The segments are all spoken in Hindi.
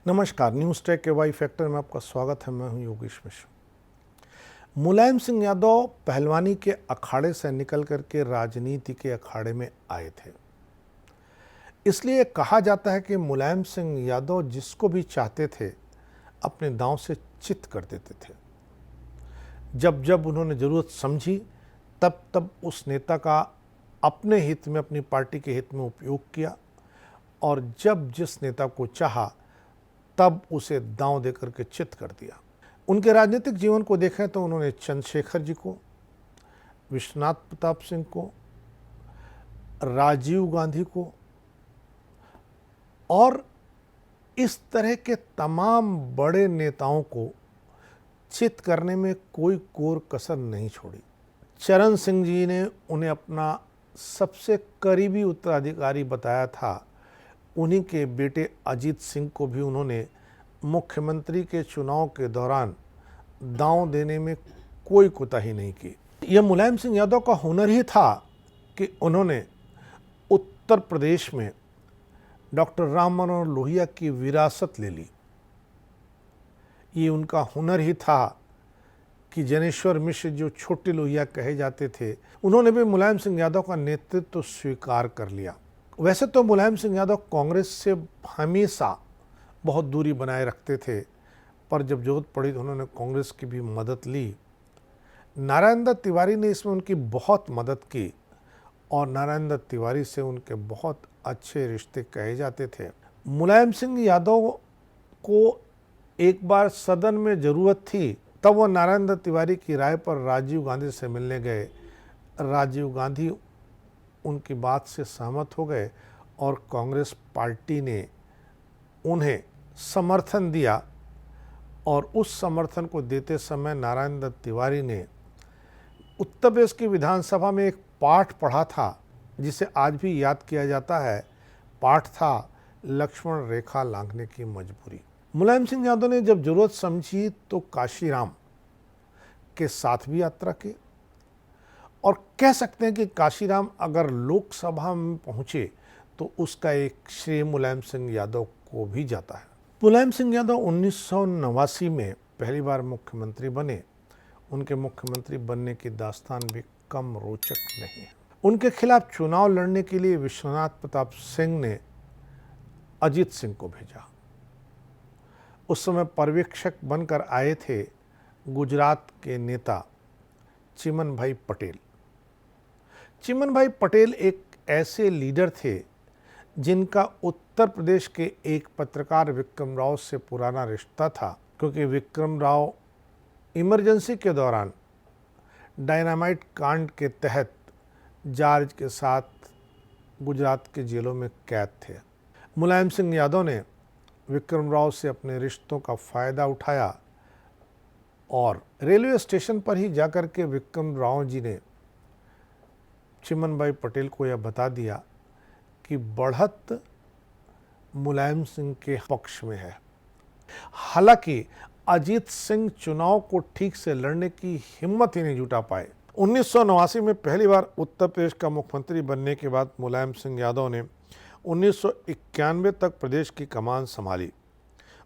नमस्कार, न्यूज़ टेक के वाई फैक्टर में आपका स्वागत है। मैं हूं योगेश मिश्र। मुलायम सिंह यादव पहलवानी के अखाड़े से निकल करके राजनीति के अखाड़े में आए थे। इसलिए कहा जाता है कि मुलायम सिंह यादव जिसको भी चाहते थे अपने दांव से चित कर देते थे। जब जब उन्होंने ज़रूरत समझी तब तब उस नेता का अपने हित में, अपनी पार्टी के हित में उपयोग किया और जब जिस नेता को चाहा तब उसे दांव देकर के चित कर दिया। उनके राजनीतिक जीवन को देखें तो उन्होंने चंद्रशेखर जी को, विश्वनाथ प्रताप सिंह को, राजीव गांधी को और इस तरह के तमाम बड़े नेताओं को चित करने में कोई कोर कसर नहीं छोड़ी। चरण सिंह जी ने उन्हें अपना सबसे करीबी उत्तराधिकारी बताया था। उन्हीं के बेटे अजीत सिंह को भी उन्होंने मुख्यमंत्री के चुनाव के दौरान दांव देने में कोई कोताही नहीं की। यह मुलायम सिंह यादव का हुनर ही था कि उन्होंने उत्तर प्रदेश में डॉक्टर राम मनोहर लोहिया की विरासत ले ली। ये उनका हुनर ही था कि जनेश्वर मिश्र जो छोटे लोहिया कहे जाते थे, उन्होंने भी मुलायम सिंह यादव का नेतृत्व स्वीकार कर लिया। वैसे तो मुलायम सिंह यादव कांग्रेस से हमेशा बहुत दूरी बनाए रखते थे, पर जब जरूरत पड़ी तो उन्होंने कांग्रेस की भी मदद ली। नारायण दत्त तिवारी ने इसमें उनकी बहुत मदद की और नारायण दत्त तिवारी से उनके बहुत अच्छे रिश्ते कहे जाते थे। मुलायम सिंह यादव को एक बार सदन में ज़रूरत थी, तब वो नारायण दत्त तिवारी की राय पर राजीव गांधी से मिलने गए। राजीव गांधी उनकी बात से सहमत हो गए और कांग्रेस पार्टी ने उन्हें समर्थन दिया और उस समर्थन को देते समय नारायण दत्त तिवारी ने उत्तर प्रदेश की विधानसभा में एक पाठ पढ़ा था जिसे आज भी याद किया जाता है। पाठ था लक्ष्मण रेखा लांघने की मजबूरी। मुलायम सिंह यादव ने जब जरूरत समझी तो काशीराम के साथ भी यात्रा की और कह सकते हैं कि काशीराम अगर लोकसभा में पहुंचे तो उसका एक श्रेय मुलायम सिंह यादव को भी जाता है। मुलायम सिंह यादव 1989 में पहली बार मुख्यमंत्री बने। उनके मुख्यमंत्री बनने की दास्तान भी कम रोचक नहीं है। उनके खिलाफ चुनाव लड़ने के लिए विश्वनाथ प्रताप सिंह ने अजीत सिंह को भेजा। उस समय पर्यवेक्षक बनकर आए थे गुजरात के नेता चिमन भाई पटेल। चिमन भाई पटेल एक ऐसे लीडर थे जिनका उत्तर प्रदेश के एक पत्रकार विक्रम राव से पुराना रिश्ता था, क्योंकि विक्रम राव इमरजेंसी के दौरान डायनामाइट कांड के तहत जॉर्ज के साथ गुजरात के जेलों में कैद थे। मुलायम सिंह यादव ने विक्रम राव से अपने रिश्तों का फ़ायदा उठाया और रेलवे स्टेशन पर ही जाकर के विक्रम राव जी ने चिमन भाई पटेल को यह बता दिया कि बढ़त मुलायम सिंह के पक्ष में है। हालांकि अजीत सिंह चुनाव को ठीक से लड़ने की हिम्मत ही नहीं जुटा पाए। 1989 में पहली बार उत्तर प्रदेश का मुख्यमंत्री बनने के बाद मुलायम सिंह यादव ने 1991 तक प्रदेश की कमान संभाली।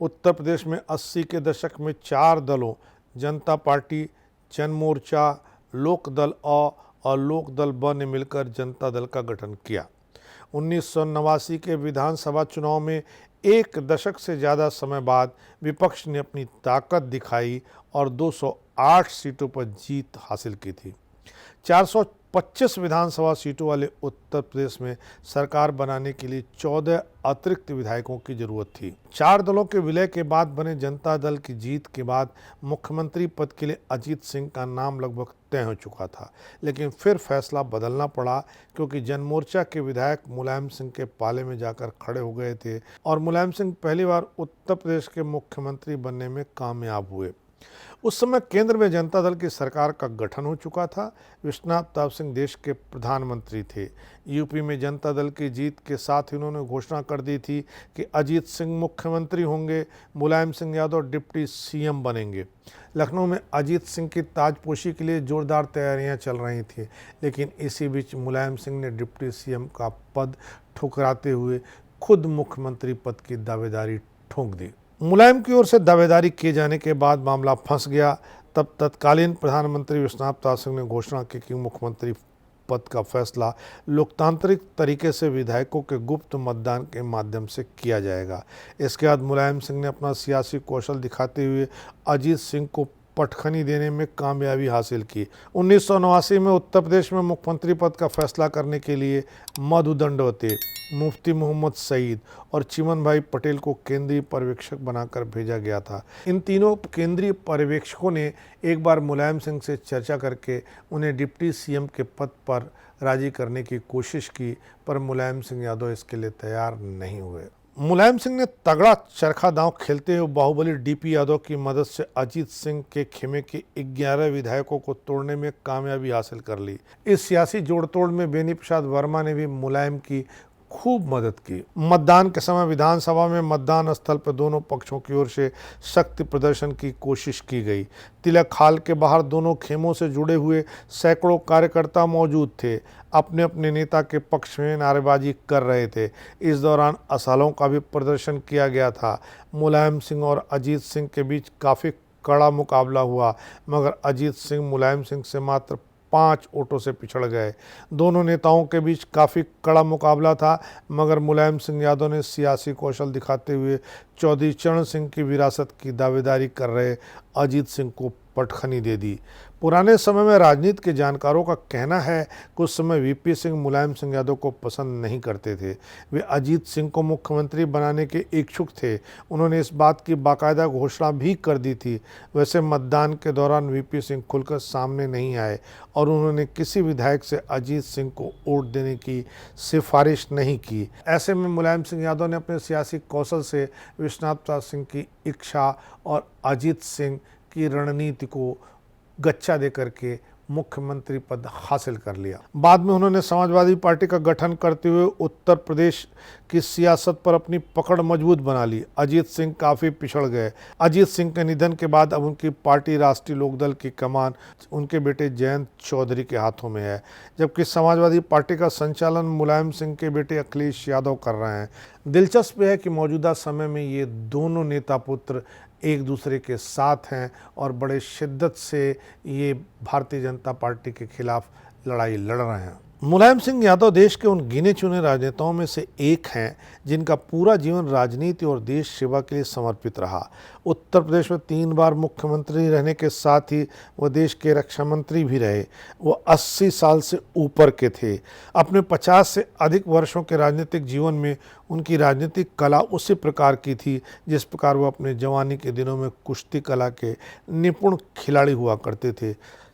उत्तर प्रदेश में 80 के दशक में 4 दलों जनता पार्टी, जन मोर्चा, लोक दल अ और लोक दल ब ने मिलकर जनता दल का गठन किया। 1989 के विधानसभा चुनाव में एक दशक से ज़्यादा समय बाद विपक्ष ने अपनी ताकत दिखाई और 208 सीटों पर जीत हासिल की थी। 425 विधानसभा सीटों वाले उत्तर प्रदेश में सरकार बनाने के लिए 14 अतिरिक्त विधायकों की जरूरत थी। 4 दलों के विलय के बाद बने जनता दल की जीत के बाद मुख्यमंत्री पद के लिए अजीत सिंह का नाम लगभग तय हो चुका था, लेकिन फिर फैसला बदलना पड़ा क्योंकि जनमोर्चा के विधायक मुलायम सिंह के पाले में जाकर खड़े हो गए थे और मुलायम सिंह पहली बार उत्तर प्रदेश के मुख्यमंत्री बनने में कामयाब हुए। उस समय केंद्र में जनता दल की सरकार का गठन हो चुका था। विश्वनाथ प्रताप सिंह देश के प्रधानमंत्री थे। यूपी में जनता दल की जीत के साथ ही उन्होंने घोषणा कर दी थी कि अजीत सिंह मुख्यमंत्री होंगे, मुलायम सिंह यादव डिप्टी सीएम बनेंगे। लखनऊ में अजीत सिंह की ताजपोशी के लिए जोरदार तैयारियां चल रही थी, लेकिन इसी बीच मुलायम सिंह ने डिप्टी सीएम का पद ठुकराते हुए खुद मुख्यमंत्री पद की दावेदारी ठोंक दी। मुलायम की ओर से दावेदारी किए जाने के बाद मामला फंस गया। तब तत्कालीन प्रधानमंत्री विश्वनाथ प्रताप सिंह ने घोषणा की कि मुख्यमंत्री पद का फैसला लोकतांत्रिक तरीके से विधायकों के गुप्त मतदान के माध्यम से किया जाएगा। इसके बाद मुलायम सिंह ने अपना सियासी कौशल दिखाते हुए अजीत सिंह को पटखनी देने में कामयाबी हासिल की। 1989 में उत्तर प्रदेश में मुख्यमंत्री पद का फैसला करने के लिए मधु दंडवते, मुफ्ती मोहम्मद सईद और चिमन भाई पटेल को केंद्रीय पर्यवेक्षक बनाकर भेजा गया था। इन तीनों केंद्रीय पर्यवेक्षकों ने एक बार मुलायम सिंह से चर्चा करके उन्हें डिप्टी सीएम के पद पर राजी करने की कोशिश की, पर मुलायम सिंह यादव इसके लिए तैयार नहीं हुए। मुलायम सिंह ने तगड़ा चरखा दांव खेलते हुए बाहुबली डीपी यादव की मदद से अजीत सिंह के खेमे के 11 विधायकों को तोड़ने में कामयाबी हासिल कर ली। इस सियासी जोड़तोड़ में बेनी प्रसाद वर्मा ने भी मुलायम की खूब मदद की। मतदान के समय विधानसभा में मतदान स्थल पर दोनों पक्षों की ओर से शक्ति प्रदर्शन की कोशिश की गई। तिलक हाल के बाहर दोनों खेमों से जुड़े हुए सैकड़ों कार्यकर्ता मौजूद थे, अपने अपने नेता के पक्ष में नारेबाजी कर रहे थे। इस दौरान असलाहों का भी प्रदर्शन किया गया था। मुलायम सिंह और अजीत सिंह के बीच काफ़ी कड़ा मुकाबला हुआ, मगर अजीत सिंह मुलायम सिंह से मात्र 5 वोटों से पिछड़ गए। दोनों नेताओं के बीच काफ़ी कड़ा मुकाबला था, मगर मुलायम सिंह यादव ने सियासी कौशल दिखाते हुए चौधरी चरण सिंह की विरासत की दावेदारी कर रहे अजीत सिंह को पटखनी दे दी। पुराने समय में राजनीति के जानकारों का कहना है कि उस समय वीपी सिंह मुलायम सिंह यादव को पसंद नहीं करते थे। वे अजीत सिंह को मुख्यमंत्री बनाने के इच्छुक थे। उन्होंने इस बात की बाकायदा घोषणा भी कर दी थी। वैसे मतदान के दौरान वीपी सिंह खुलकर सामने नहीं आए और उन्होंने किसी विधायक से अजीत सिंह को वोट देने की सिफारिश नहीं की। ऐसे में मुलायम सिंह यादव ने अपने सियासी कौशल से विश्वनाथ प्रताप सिंह की इच्छा और अजीत सिंह की रणनीति को गच्चा दे करके मुख्यमंत्री पद हासिल कर लिया। बाद में उन्होंने समाजवादी पार्टी का गठन करते हुए उत्तर प्रदेश की सियासत पर अपनी पकड़ मजबूत बना ली। अजीत सिंह काफ़ी पिछड़ गए। अजीत सिंह के निधन के बाद अब उनकी पार्टी राष्ट्रीय लोकदल की कमान उनके बेटे जयंत चौधरी के हाथों में है, जबकि समाजवादी पार्टी का संचालन मुलायम सिंह के बेटे अखिलेश यादव कर रहे हैं। दिलचस्प है कि मौजूदा समय में ये दोनों नेता पुत्र एक दूसरे के साथ हैं और बड़े शिद्दत से ये भारतीय जनता पार्टी के खिलाफ लड़ाई लड़ रहे हैं। मुलायम सिंह यादव देश के उन गिने चुने राजनेताओं में से एक हैं जिनका पूरा जीवन राजनीति और देश सेवा के लिए समर्पित रहा। उत्तर प्रदेश में 3 बार मुख्यमंत्री रहने के साथ ही वह देश के रक्षा मंत्री भी रहे। वो 80 साल से ऊपर के थे। अपने 50 से अधिक वर्षों के राजनीतिक जीवन में उनकी राजनीतिक कला उसी प्रकार की थी जिस प्रकार वो अपने जवानी के दिनों में कुश्ती कला के निपुण खिलाड़ी हुआ करते थे।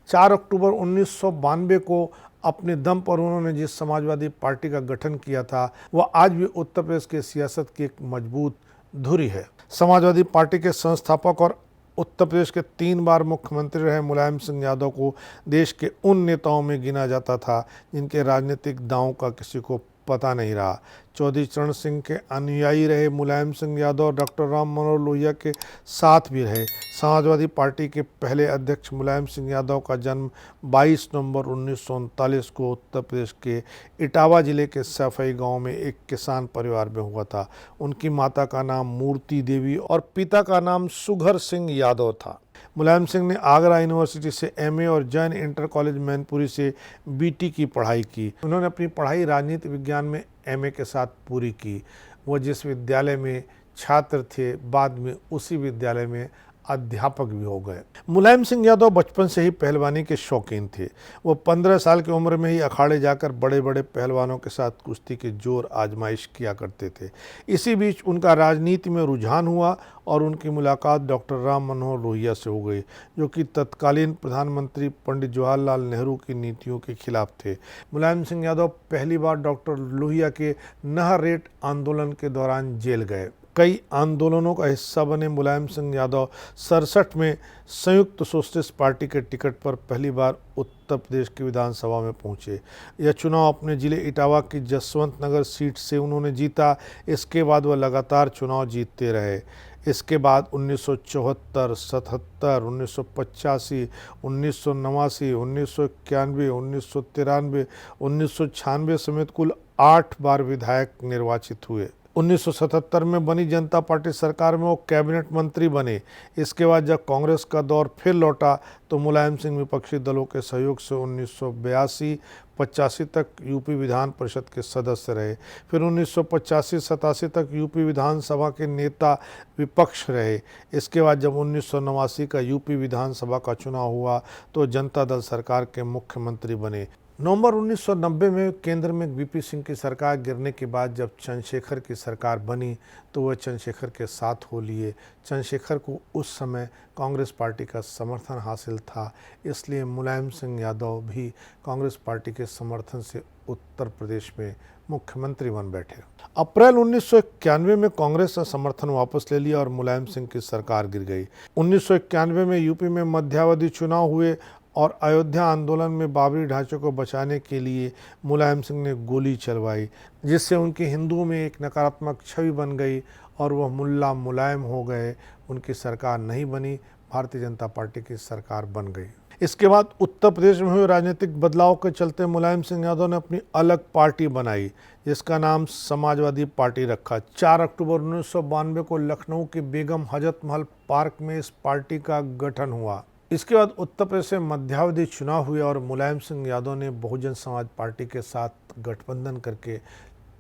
4 अक्टूबर 1992 को अपने दम पर उन्होंने जिस समाजवादी पार्टी का गठन किया था वह आज भी उत्तर प्रदेश की सियासत की एक मजबूत धुरी है। समाजवादी पार्टी के संस्थापक और उत्तर प्रदेश के 3 बार मुख्यमंत्री रहे मुलायम सिंह यादव को देश के उन नेताओं में गिना जाता था जिनके राजनीतिक दांव का किसी को पता नहीं रहा। चौधरी चरण सिंह के अनुयायी रहे मुलायम सिंह यादव और डॉक्टर राम मनोहर लोहिया के साथ भी रहे। समाजवादी पार्टी के पहले अध्यक्ष मुलायम सिंह यादव का जन्म 22 नवंबर 1939 को उत्तर प्रदेश के इटावा जिले के सैफई गांव में एक किसान परिवार में हुआ था। उनकी माता का नाम मूर्ति देवी और पिता का नाम सुघर सिंह यादव था। मुलायम सिंह ने आगरा यूनिवर्सिटी से एमए और जैन इंटर कॉलेज मैनपुरी से बीटी की पढ़ाई की। उन्होंने अपनी पढ़ाई राजनीति विज्ञान में एमए के साथ पूरी की। वो जिस विद्यालय में छात्र थे बाद में उसी विद्यालय में अध्यापक भी हो गए। मुलायम सिंह यादव बचपन से ही पहलवानी के शौकीन थे। वो 15 साल की उम्र में ही अखाड़े जाकर बड़े बड़े पहलवानों के साथ कुश्ती के जोर आजमाइश किया करते थे। इसी बीच उनका राजनीति में रुझान हुआ और उनकी मुलाकात डॉक्टर राम मनोहर लोहिया से हो गई, जो कि तत्कालीन प्रधानमंत्री पंडित जवाहरलाल नेहरू की नीतियों के खिलाफ थे। मुलायम सिंह यादव पहली बार डॉक्टर लोहिया के नहर रेट आंदोलन के दौरान जेल गए। कई आंदोलनों का हिस्सा बने मुलायम सिंह यादव 67 में संयुक्त सोशलिस्ट पार्टी के टिकट पर पहली बार उत्तर प्रदेश की विधानसभा में पहुंचे। यह चुनाव अपने जिले इटावा की जसवंत नगर सीट से उन्होंने जीता। इसके बाद वह लगातार चुनाव जीतते रहे। इसके बाद 1974, 77, 1985, 1989, 1991, 1993, 1996 समेत कुल 8 बार विधायक निर्वाचित हुए। 1977 में बनी जनता पार्टी सरकार में वो कैबिनेट मंत्री बने। इसके बाद जब कांग्रेस का दौर फिर लौटा तो मुलायम सिंह विपक्षी दलों के सहयोग से 1982-85 तक यूपी विधान परिषद के सदस्य रहे। फिर 1985-87 तक यूपी विधानसभा के नेता विपक्ष रहे। इसके बाद जब 1989 का यूपी विधानसभा का चुनाव हुआ तो जनता दल सरकार के मुख्यमंत्री बने। नवंबर 1990 में केंद्र में वीपी सिंह की सरकार गिरने के बाद जब चंद्रशेखर की सरकार बनी तो वह चंद्रशेखर के साथ हो लिए। चंद्रशेखर को उस समय कांग्रेस पार्टी का समर्थन हासिल था, इसलिए मुलायम सिंह यादव भी कांग्रेस पार्टी के समर्थन से उत्तर प्रदेश में मुख्यमंत्री बन बैठे। अप्रैल 1991 में कांग्रेस ने समर्थन वापस ले लिया और मुलायम सिंह की सरकार गिर गई। 1991 में यूपी में मध्यावधि चुनाव हुए और अयोध्या आंदोलन में बाबरी ढांचे को बचाने के लिए मुलायम सिंह ने गोली चलवाई, जिससे उनकी हिंदुओं में एक नकारात्मक छवि बन गई और वह मुल्ला मुलायम हो गए। उनकी सरकार नहीं बनी, भारतीय जनता पार्टी की सरकार बन गई। इसके बाद उत्तर प्रदेश में हुए राजनीतिक बदलाव के चलते मुलायम सिंह यादव ने अपनी अलग पार्टी बनाई, जिसका नाम समाजवादी पार्टी रखा। 4 अक्टूबर 1992 को लखनऊ के बेगम हजरत महल पार्क में इस पार्टी का गठन हुआ। इसके बाद उत्तर प्रदेश से मध्यावधि चुनाव हुए और मुलायम सिंह यादव ने बहुजन समाज पार्टी के साथ गठबंधन करके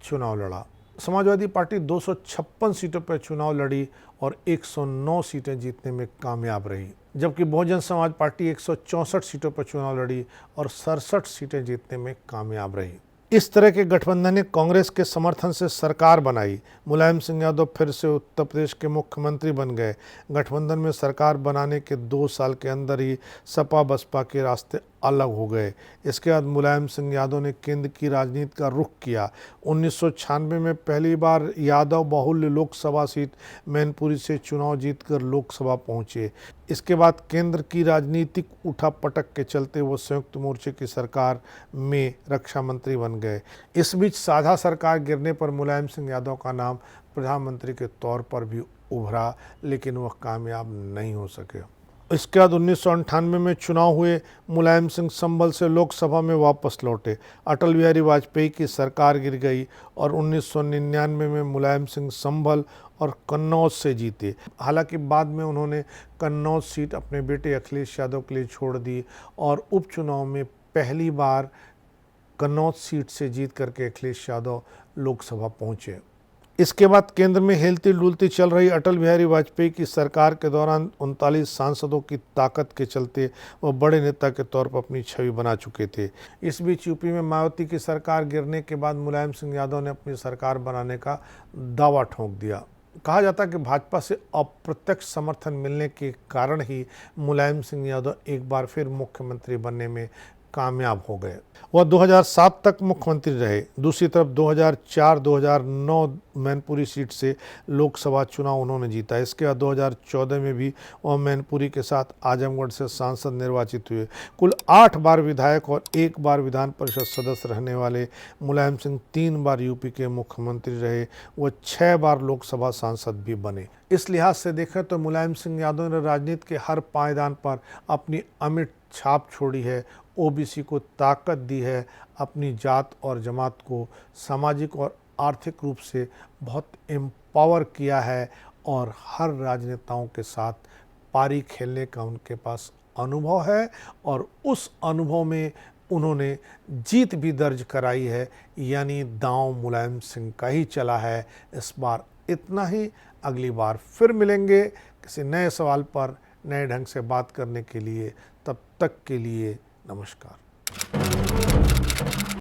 चुनाव लड़ा। समाजवादी पार्टी 256 सीटों पर चुनाव लड़ी और 109 सीटें जीतने में कामयाब रही, जबकि बहुजन समाज पार्टी 164 सीटों पर चुनाव लड़ी और 67 सीटें जीतने में कामयाब रही। इस तरह के गठबंधन ने कांग्रेस के समर्थन से सरकार बनाई। मुलायम सिंह यादव फिर से उत्तर प्रदेश के मुख्यमंत्री बन गए। गठबंधन में सरकार बनाने के 2 साल के अंदर ही सपा बसपा के रास्ते अलग हो गए। इसके बाद मुलायम सिंह यादव ने केंद्र की राजनीति का रुख किया। 1996 में पहली बार यादव बाहुल्य लोकसभा सीट मैनपुरी से चुनाव जीतकर लोकसभा पहुंचे। इसके बाद केंद्र की राजनीतिक उठापटक के चलते वो संयुक्त मोर्चे की सरकार में रक्षा मंत्री बन गए। इस बीच साझा सरकार गिरने पर मुलायम सिंह यादव का नाम प्रधानमंत्री के तौर पर भी उभरा, लेकिन वह कामयाब नहीं हो सके। इसके बाद 1998 में चुनाव हुए। मुलायम सिंह संभल से लोकसभा में वापस लौटे। अटल बिहारी वाजपेयी की सरकार गिर गई और 1999 में मुलायम सिंह संभल और कन्नौज से जीते। हालांकि बाद में उन्होंने कन्नौज सीट अपने बेटे अखिलेश यादव के लिए छोड़ दी और उपचुनाव में पहली बार कन्नौज सीट से जीत करके अखिलेश यादव लोकसभा पहुंचे। इसके बाद केंद्र में हिलती डुलती चल रही अटल बिहारी वाजपेयी की सरकार के दौरान 39 सांसदों की ताकत के चलते वह बड़े नेता के तौर पर अपनी छवि बना चुके थे। इस बीच यूपी में मायावती की सरकार गिरने के बाद मुलायम सिंह यादव ने अपनी सरकार बनाने का दावा ठोंक दिया। कहा जाता है कि भाजपा से अप्रत्यक्ष समर्थन मिलने के कारण ही मुलायम सिंह यादव एक बार फिर मुख्यमंत्री बनने में कामयाब हो गए। वह 2007 तक मुख्यमंत्री रहे। दूसरी तरफ 2004-2009 मैनपुरी सीट से लोकसभा चुनाव उन्होंने जीता। इसके बाद 2014 में भी वह मैनपुरी के साथ आजमगढ़ से सांसद निर्वाचित हुए। कुल 8 बार विधायक और 1 बार विधान परिषद सदस्य रहने वाले मुलायम सिंह 3 बार यूपी के मुख्यमंत्री रहे। वह 6 बार लोकसभा सांसद भी बने। इस लिहाज से देखें तो मुलायम सिंह यादव ने राजनीति के हर पायदान पर अपनी अमिट छाप छोड़ी है। ओबीसी को ताकत दी है, अपनी जात और जमात को सामाजिक और आर्थिक रूप से बहुत एम्पावर किया है और हर राजनेताओं के साथ पारी खेलने का उनके पास अनुभव है और उस अनुभव में उन्होंने जीत भी दर्ज कराई है, यानी दांव मुलायम सिंह का ही चला है। इस बार इतना ही। अगली बार फिर मिलेंगे किसी नए सवाल पर नए ढंग से बात करने के लिए। तब तक के लिए नमस्कार।